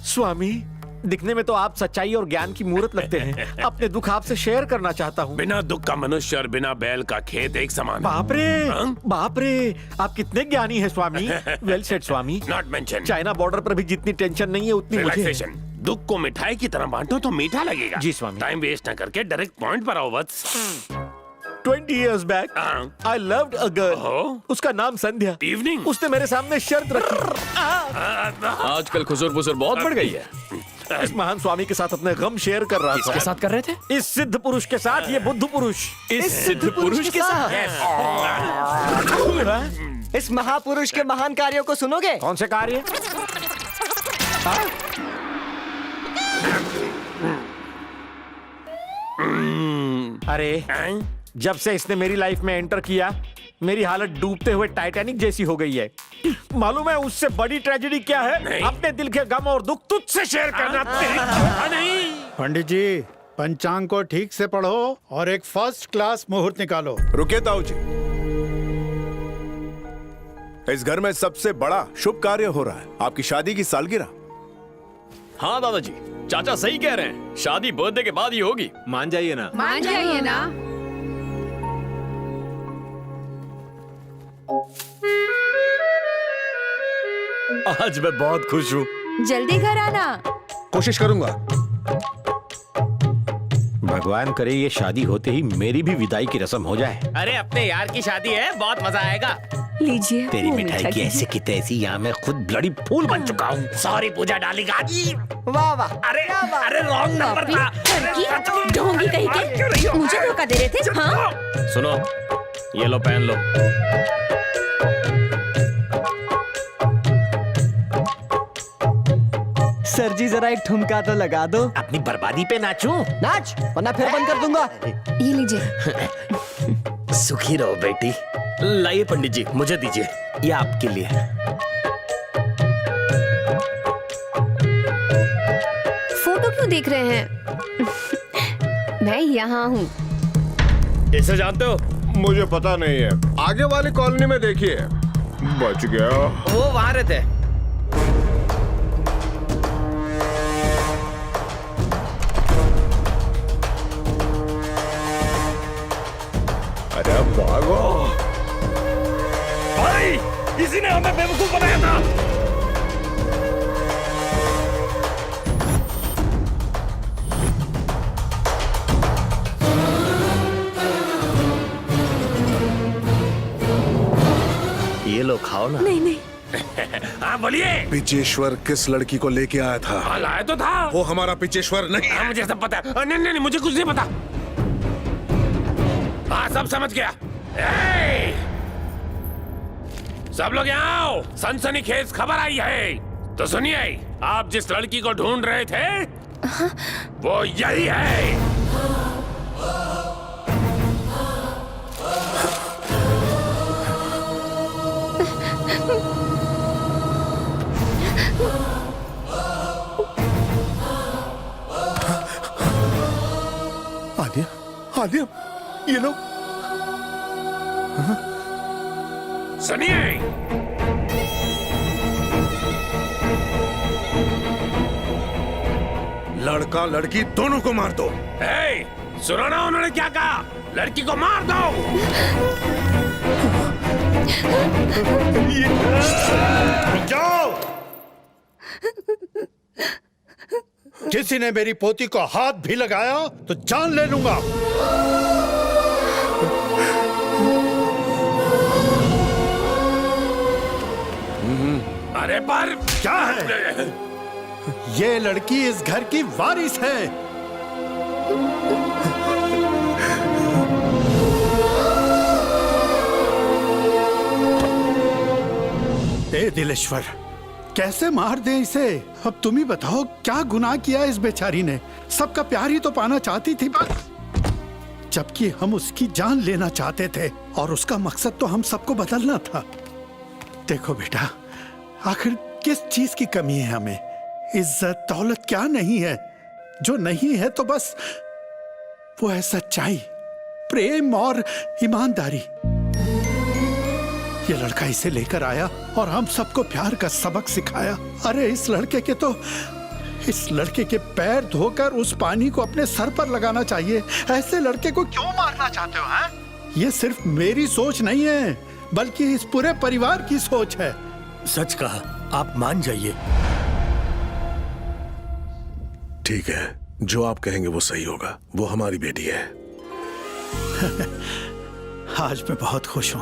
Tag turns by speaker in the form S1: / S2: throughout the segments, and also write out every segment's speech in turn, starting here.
S1: स्वामी, दिखने में तो आप सच्चाई और ज्ञान की मूर्त लगते हैं। अपने दुख आपसे शेयर करना चाहता हूँ।
S2: बिना दुख का मनुष्य और बिना बैल का खेत एक समान।
S1: बाप रे,
S2: हाँ?
S1: बाप रे, आप कितने ज्ञानी हैं Swami. Well said Swami.
S2: Not mention.
S1: China border पर भी जितनी टेंशन नहीं है उतनी मुझे है।
S2: रिलैक्सेशन। दुख को मिठाई की तरह बांटो तो मीठा लगेगा।
S1: जी स्वामी।
S2: टाइम वेस्ट न करके डायरेक्ट पॉइंट पर आओ बस।
S1: 20 years back, I loved a girl. उसका नाम संध्या।
S2: इवनिंग।
S1: उसने मेरे सामने शर्त रखी।
S3: आजकल खुसुर फुसुर बहुत बढ़ गई है।
S1: इस महान स्वामी के साथ अपने गम शेयर कर रहा था।
S3: किसके साथ कर रहे थे?
S1: इस सिद्ध पुरुष के साथ, ये बुद्ध पुरुष।
S3: इस सिद्ध पुरुष के साथ?
S4: इस महापुरुष के महान कार्यों को सुनोगे?
S1: कौन से कार्य? अरे, जब से इसने मेरी लाइफ में एंटर किया, मेरी हालत डूबते हुए टाइटैनिक जैसी हो गई है। मालूम है उससे बड़ी ट्रेजेडी क्या है?
S2: नहीं।
S1: अपने दिल के गम और दुख तुझसे शेयर करना।
S2: नहीं।
S5: पंडित जी, पंचांग को ठीक से पढ़ो और एक फर्स्ट क्लास मुहूर्त निकालो।
S6: रुकिए ताऊ जी, इस घर में सबसे बड़ा शुभ कार्य हो रहा है, आपकी शादी की सालगिरह।
S3: हाँ दादाजी, चाचा सही कह रहे हैं। शादी बर्थडे के बाद ही होगी।
S1: मान जाइए ना।
S7: मान जाइए ना।
S1: आज मैं बहुत खुश हूँ।
S7: जल्दी घर आना।
S6: कोशिश करूंगा।
S1: भगवान करे ये शादी होते ही मेरी भी विदाई की रस्म हो जाए।
S8: अरे अपने यार की शादी है, बहुत मजा आएगा।
S7: लीजिए।
S1: तेरी
S7: वो
S1: मिठाई की ऐसे की तैसी, यहाँ मैं खुद ब्लडी फूल बन चुका हूँ।
S8: सॉरी पूजा डार्लिंग।
S4: वाह वाह।
S8: अरे अरे रॉन्ग नंबर था।
S7: लड़की, ढोंगी कहीं के, मुझे धोखा दे रहे थे। हाँ?
S3: सुनो, ये लो पहन लो।
S4: सर जी जरा एक ठुमका तो लगा दो।
S1: अपनी बर्बादी पे नाचूं?
S4: नाच, वरना फिर बंद कर दूंगा।
S7: ये लीजिए।
S8: सुखी रहो बेटी। लाइए पंडित जी, मुझे दीजिए, ये आपके लिए।
S7: फोटो क्यों देख रहे हैं? मैं यहाँ हूँ।
S8: इसे जानते हो?
S6: मुझे पता नहीं है, आगे वाली कॉलोनी में देखिए। बच गया।
S8: वो वहाँ रहते।
S6: अरे भागो।
S2: भाई, इसी ने हमें बेवकूफ बनाया था।
S8: ये लो, खाओ ना।
S7: नहीं नहीं।
S2: हाँ बोलिए।
S6: पिचेश्वर किस लड़की को लेके आया था?
S2: हाँ लाया तो था।
S6: वो हमारा पिचेश्वर नहीं
S2: हाँ
S6: है।
S2: मुझे सब पता है। नहीं नहीं नहीं, मुझे कुछ नहीं पता। हाँ सब समझ गया। ए! सब लोग यहाँ आओ, सनसनीखेज खबर आई है। तो सुनिए, आप जिस लड़की को ढूंढ रहे थे, वो यही है।
S6: आदिया, आदिया, ये लो।
S2: सुनिए,
S6: लड़का लड़की दोनों को मार दो।
S2: ए, सुनो ना उन्होंने क्या कहा? लड़की को मार दो।
S5: जाओ। किसी ने मेरी पोती को हाथ भी लगाया तो जान ले लूंगा।
S2: अरे पर
S5: क्या है? ये लड़की इस घर की वारिस है। ए दिलेश्वर, कैसे मार दे इसे? अब तुम ही बताओ, क्या गुनाह किया इस बेचारी ने? सबका प्यार ही तो पाना चाहती थी बस, जबकि हम उसकी जान लेना चाहते थे और उसका मकसद तो हम सबको बदलना था। देखो बेटा, आखिर किस चीज की कमी है हमें? इज्जत दौलत क्या नहीं है? जो नहीं है तो बस वो है सच्चाई, प्रेम और ईमानदारी। ये लड़का इसे लेकर आया और हम सबको प्यार का सबक सिखाया। अरे इस लड़के के तो इस लड़के के पैर धोकर उस पानी को अपने सर पर लगाना चाहिए। ऐसे लड़के को क्यों मारना चाहते हो? हैं? ये सिर्फ मेरी सोच नहीं है, बल्कि इस पूरे परिवार की सोच है।
S8: सच कहा, आप मान जाइए।
S6: ठीक है, जो आप कहेंगे वो सही होगा। वो हमारी बेटी है।
S5: आज मैं बहुत खुश हूं।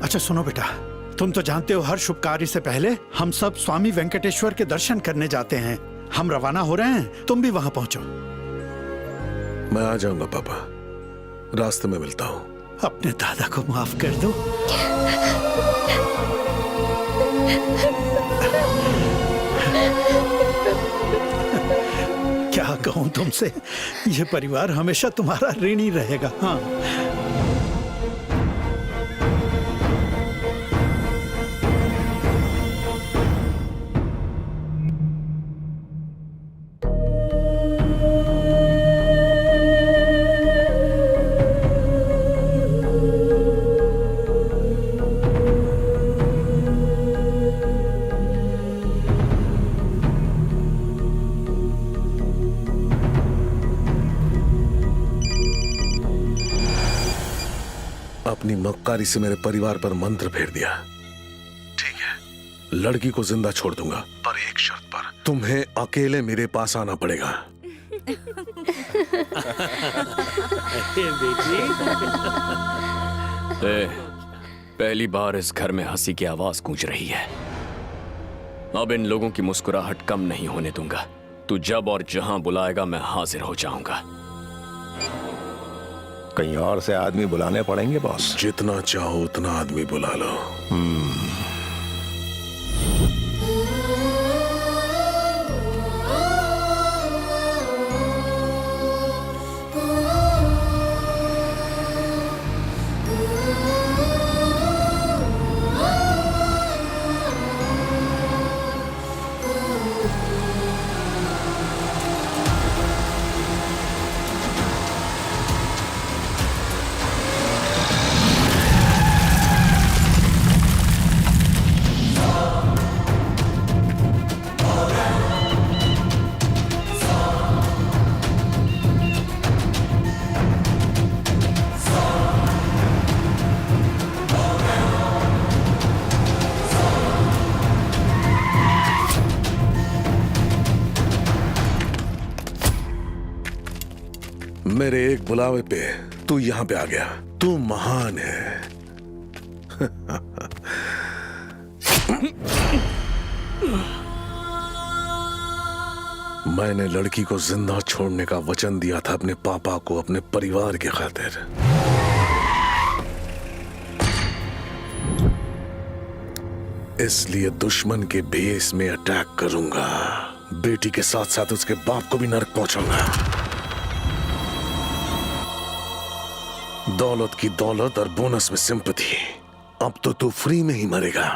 S5: अच्छा सुनो बेटा, तुम तो जानते हो हर शुभ कार्य से पहले हम सब स्वामी वेंकटेश्वर के दर्शन करने जाते हैं। हम रवाना हो रहे हैं, तुम भी वहां पहुंचो।
S6: मैं आ जाऊंगा पापा, रास्ते में मिलता हूं।
S5: अपने दादा को माफ कर दो। क्या कहूं तुमसे, ये परिवार हमेशा तुम्हारा ऋणी रहेगा। हाँ,
S6: अपनी मक्कारी से मेरे परिवार पर मंत्र फेर दिया। ठीक है, लड़की को जिंदा छोड़ दूंगा, पर एक शर्त पर। तुम्हें अकेले मेरे पास आना पड़ेगा।
S3: पहली बार इस घर में हंसी की आवाज गूंज रही है। अब इन लोगों की मुस्कुराहट कम नहीं होने दूंगा। तू जब और जहां बुलाएगा मैं हाजिर हो जाऊंगा।
S9: कहीं और से आदमी बुलाने पड़ेंगे बॉस?
S6: जितना चाहो उतना आदमी बुला लो। मेरे एक बुलावे पे तू यहां पे आ गया। तू महान है। मैंने लड़की को जिंदा छोड़ने का वचन दिया था अपने पापा को, अपने परिवार के खातिर। इसलिए दुश्मन के भेस में अटैक करूंगा। बेटी के साथ साथ उसके बाप को भी नरक पहुंचाऊंगा। दौलत की दौलत और बोनस में सिंपैथी। अब तो तू फ्री में ही मरेगा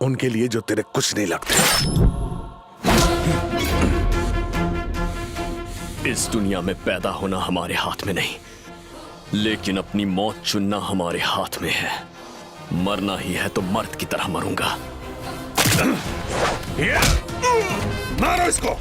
S6: उनके लिए जो तेरे कुछ नहीं लगते।
S3: इस दुनिया में पैदा होना हमारे हाथ में नहीं, लेकिन अपनी मौत चुनना हमारे हाथ में है। मरना ही है तो मर्द की तरह मरूंगा।
S6: मारो इसको।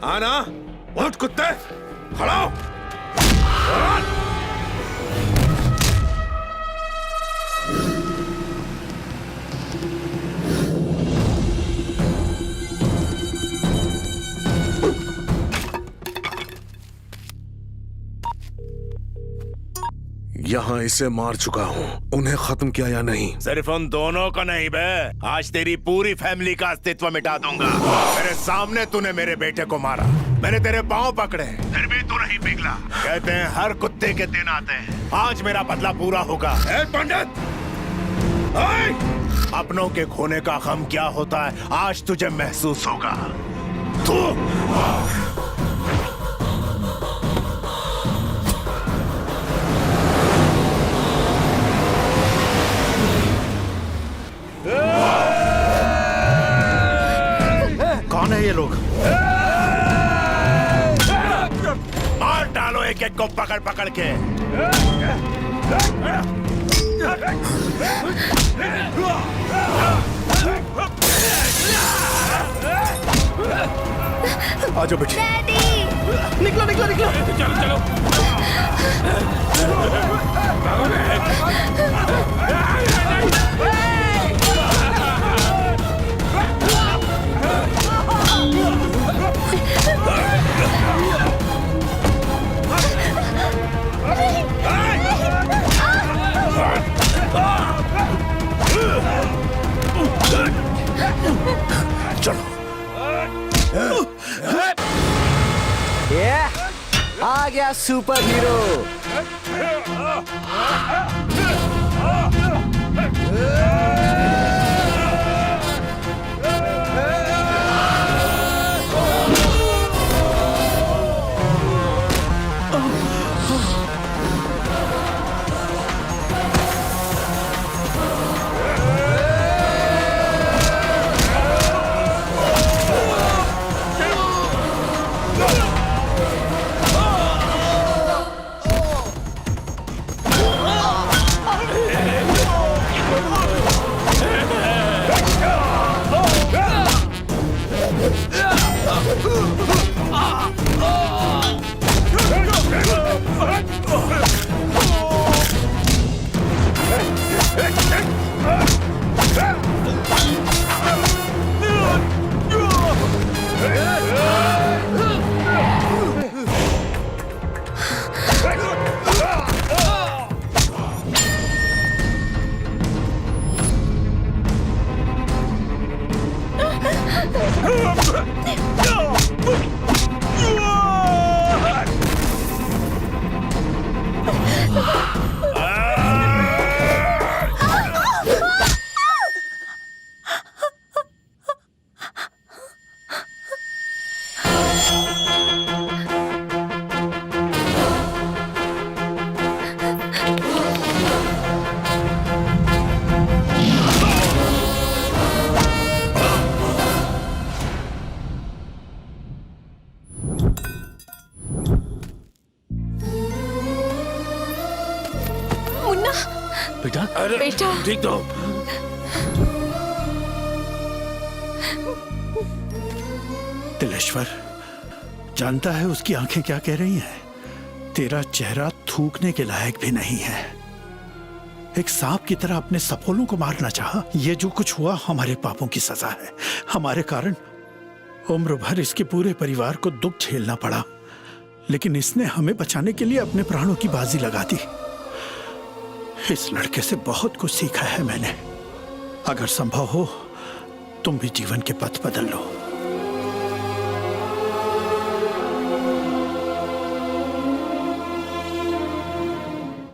S6: आना, उठ कुत्ते, खड़ा हो। यहाँ इसे मार चुका हूँ, उन्हें खत्म किया या नहीं?
S9: सिर्फ उन दोनों को नहीं बे, आज तेरी पूरी फैमिली का अस्तित्व मिटा दूंगा। मेरे सामने तूने मेरे बेटे को मारा, मैंने तेरे पांव पकड़े, फिर भी तू नहीं पिघला। कहते हैं हर कुत्ते के दिन आते हैं, आज मेरा बदला पूरा होगा। पंडित, अपनों के खोने का गम क्या होता है आज तुझे महसूस होगा। तू
S5: कौन है ये लोग?
S9: मार डालो एक एक को पकड़ पकड़ के।
S5: आजो बेटी।
S7: डैडी
S4: निकलो निकलो निकलो।
S2: चलो चलो।
S4: ये आ गया सुपर हीरो।
S2: बेटा ठीक तो।
S5: तिलेश्वर, जानता है उसकी आंखें क्या कह रही हैं? तेरा चेहरा थूकने के लायक भी नहीं है। एक सांप की तरह अपने सपोलों को मारना चाहा। ये जो कुछ हुआ हमारे पापों की सजा है। हमारे कारण उम्र भर इसके पूरे परिवार को दुख झेलना पड़ा, लेकिन इसने हमें बचाने के लिए अपने प्राणों की बाजी लगा दी। इस लड़के से बहुत कुछ सीखा है मैंने। अगर संभव हो तुम भी जीवन के पथ बदल लो।